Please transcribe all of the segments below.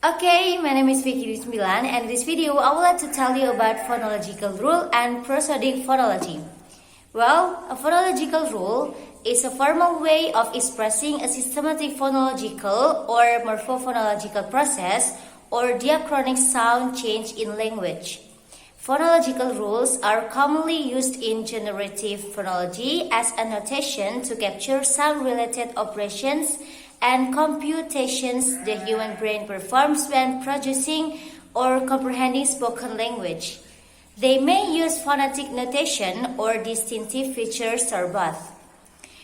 Okay, my name is Fiki Sembilan, and in this video I would like to tell you about phonological rule and prosodic phonology. Well, a phonological rule is a formal way of expressing a systematic phonological or morphophonological process or diachronic sound change in language. Phonological rules are commonly used in generative phonology as a notation to capture sound-related operations and computations the human brain performs when producing or comprehending spoken language. They may use phonetic notation or distinctive features or both.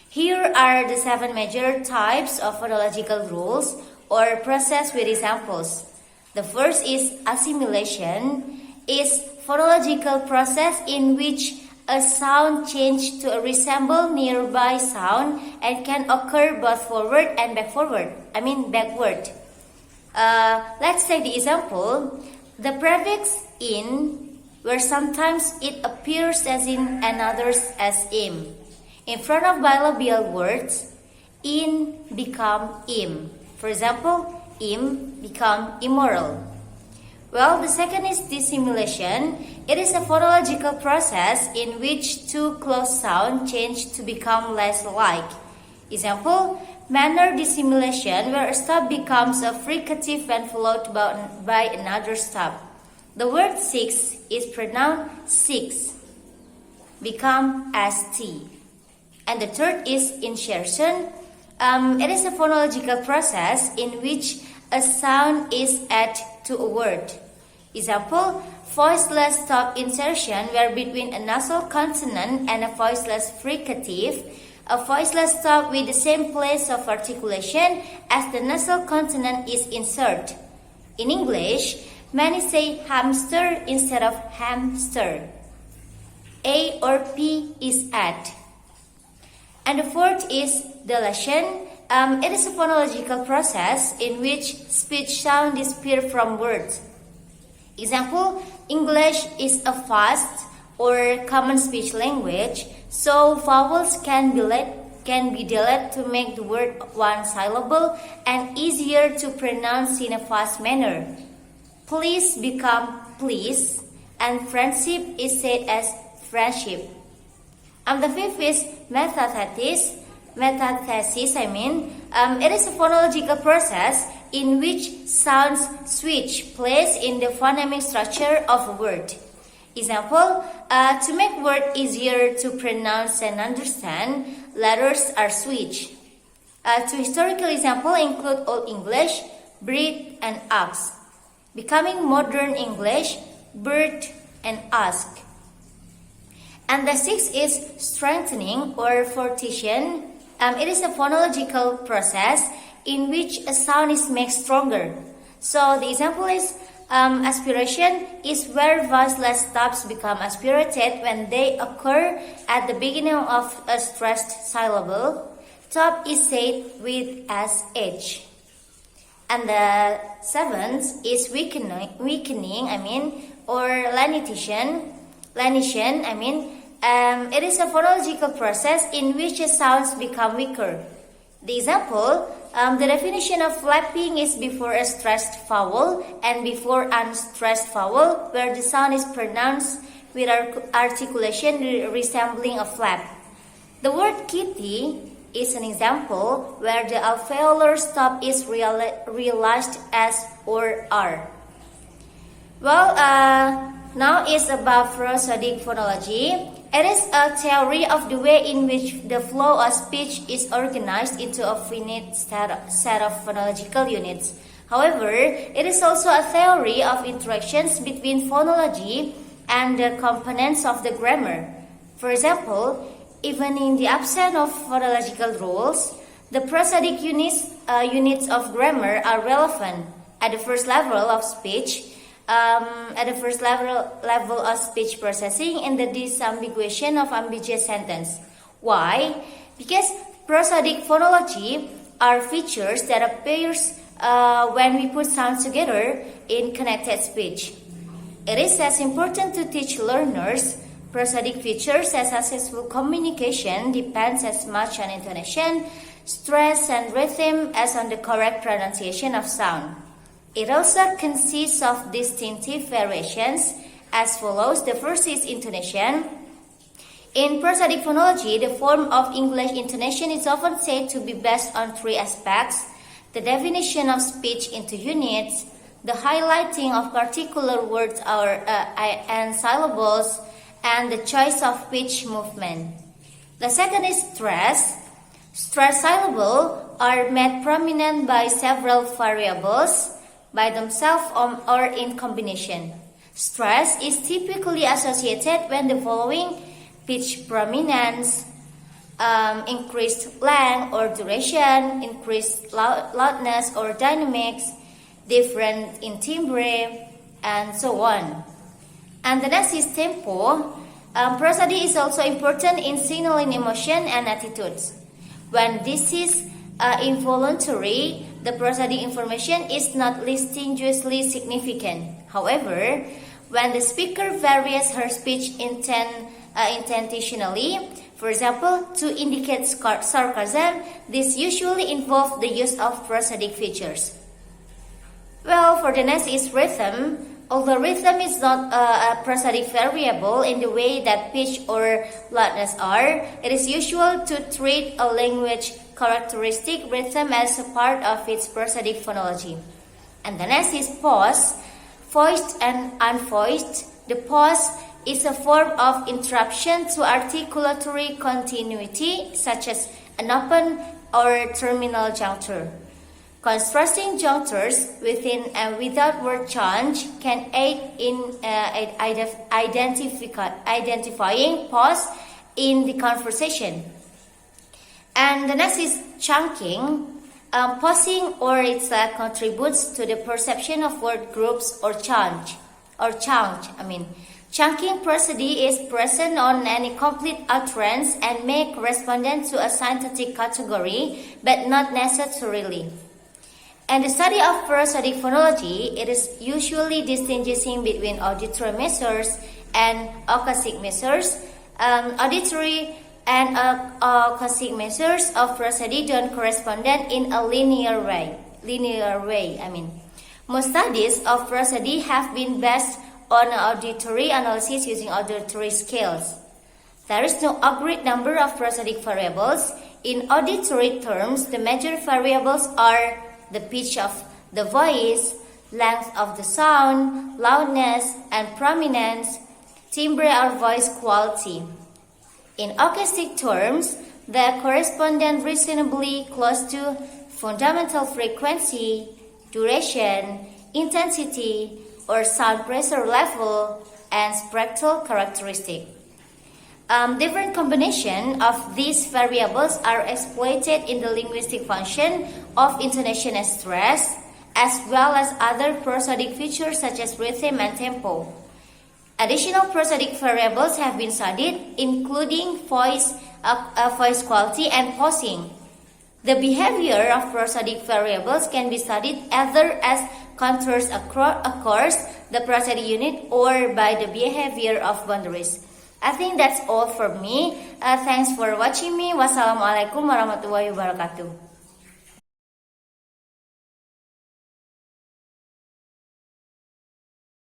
Here are the 7 major types of phonological rules or process with examples. The first is assimilation, is phonological process in which a sound change to resemble nearby sound and can occur both forward and backward. Let's take the example. The prefix in, where sometimes it appears as in and others as im. In front of bilabial words, in become im. For example, im become immoral. Well, the second is dissimilation. It is a phonological process in which two close sounds change to become less alike. Example, manner dissimilation, where a stop becomes a fricative when followed by another stop. The word six is pronounced six, become st. And the third is insertion. It is a phonological process in which a sound is added to a word. Example, voiceless stop insertion, where between a nasal consonant and a voiceless fricative, a voiceless stop with the same place of articulation as the nasal consonant is inserted. In English, many say hamster instead of hamster. A or P is added. And the fourth is deletion. It is a phonological process in which speech sound disappear from words. Example, English is a fast or common speech language, so vowels can be deleted to make the word one syllable and easier to pronounce in a fast manner. Please become please, and friendship is said as friendship. And the fifth is metathesis. It is a phonological process in which sounds switch place in the phonemic structure of a word. Example, to make word easier to pronounce and understand, letters are switched. Two historical examples include Old English, breed and ask. Becoming modern English, bird and ask. And the sixth is strengthening or fortification. It is a phonological process in which a sound is made stronger. So the example is aspiration is where voiceless stops become aspirated when they occur at the beginning of a stressed syllable. Top is said with sh. And the seventh is weakening, or lenition. It is a phonological process in which the sounds become weaker. The example, the definition of flapping is before a stressed vowel and before unstressed vowel, where the sound is pronounced with articulation resembling a flap. The word kitty is an example where the alveolar stop is realized as or are. Well, now is about prosodic phonology. It is a theory of the way in which the flow of speech is organized into a finite set of phonological units. However, it is also a theory of interactions between phonology and the components of the grammar. For example, even in the absence of phonological rules, the prosodic units of grammar are relevant at the first level of speech. Level of speech processing and the disambiguation of ambiguous sentence. Why? Because prosodic phonology are features that appears when we put sounds together in connected speech. It is as important to teach learners prosodic features as successful communication depends as much on intonation, stress, and rhythm as on the correct pronunciation of sound. It also consists of distinctive variations as follows. The first is intonation. In prosodic phonology, the form of English intonation is often said to be based on three aspects: the definition of speech into units, the highlighting of particular words and syllables, and the choice of pitch movement. The second is stress. Stress syllables are made prominent by several variables, by themselves or in combination. Stress is typically associated when the following: pitch prominence, increased length or duration, increased loudness or dynamics, difference in timbre, and so on. And the next is tempo. Prosody is also important in signaling emotion and attitudes. When this is involuntary, the prosodic information is not distinguishably significant. However, when the speaker varies her speech intentionally, for example, to indicate sarcasm, this usually involves the use of prosodic features. Well, for the next is rhythm. Although rhythm is not a prosodic variable in the way that pitch or loudness are, it is usual to treat a language characteristic rhythm as a part of its prosodic phonology. And the next is pause. Voiced and unvoiced. The pause is a form of interruption to articulatory continuity, such as an open or terminal juncture. Contrasting junctures within and without word change can aid in identifying pause in the conversation. And the next is chunking. Pausing or it contributes to the perception of word groups or chunk. Chunking prosody is present on any complete utterance and may correspond to a synthetic category, but not necessarily. And the study of prosodic phonology, it is usually distinguishing between auditory measures and acoustic measures. Auditory and acoustic measures of prosody don't correspond in a linear way. Most studies of prosody have been based on auditory analysis using auditory scales. There is no agreed number of prosodic variables. In auditory terms, the major variables are the pitch of the voice, length of the sound, loudness and prominence, timbre or voice quality. In acoustic terms, the correspondent reasonably close to fundamental frequency, duration, intensity, or sound pressure level, and spectral characteristic. Different combinations of these variables are exploited in the linguistic function of intonation and stress, as well as other prosodic features such as rhythm and tempo. Additional prosodic variables have been studied, including voice quality and pausing. The behavior of prosodic variables can be studied either as contours across the prosodic unit or by the behavior of boundaries. I think that's all for me. Thanks for watching me. Wassalamualaikum warahmatullahi wabarakatuh.